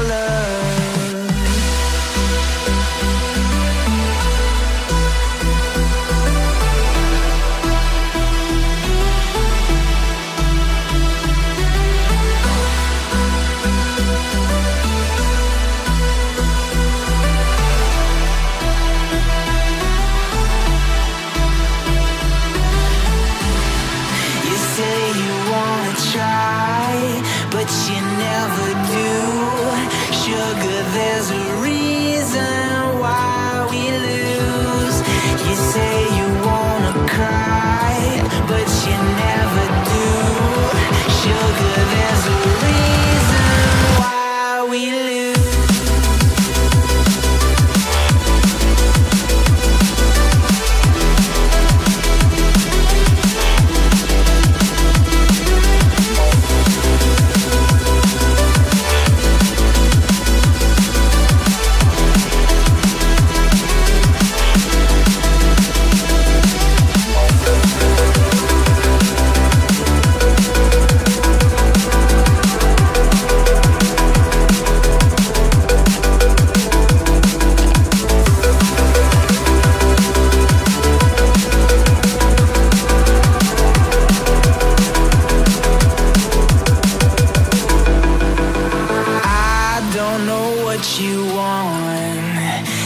our love. But you never do. Sugar, there's a reason why we lose. You say you wanna cry, but you never do. Sugar, there's a reason why we lose.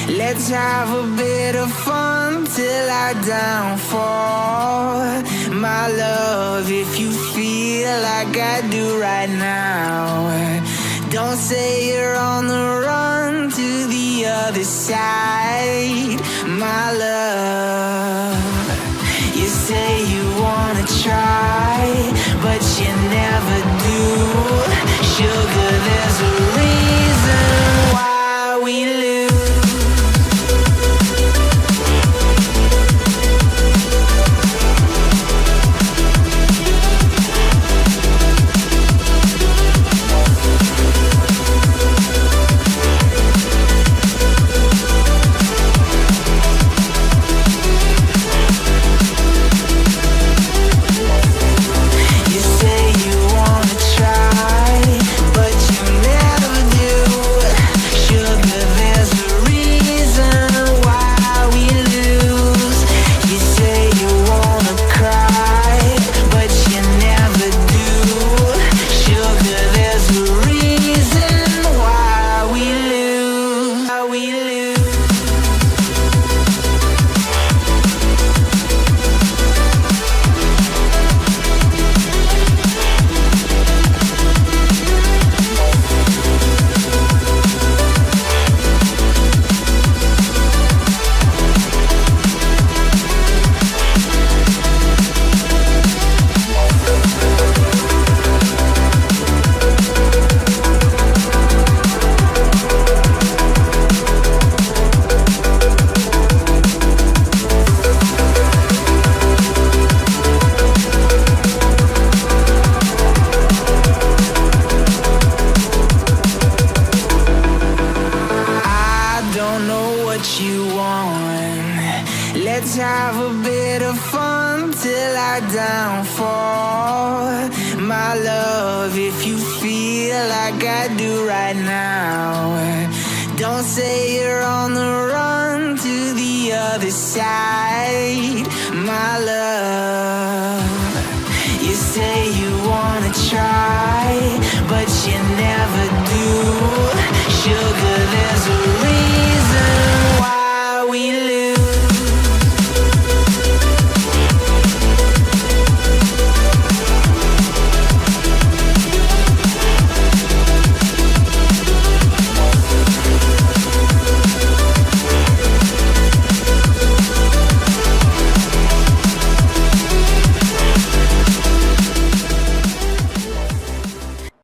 Let's have a bit of fun till I downfall. My love, if you feel like I do right now, don't say you're on the run to the other side. My love, you say you wanna try, but you never do. Sugar, there's a reason why we lose. Let's have a bit of fun till I downfall. My love, if you feel like I do right now, don't say you're on the run to the other side. My love, you say you wanna try, but you never do.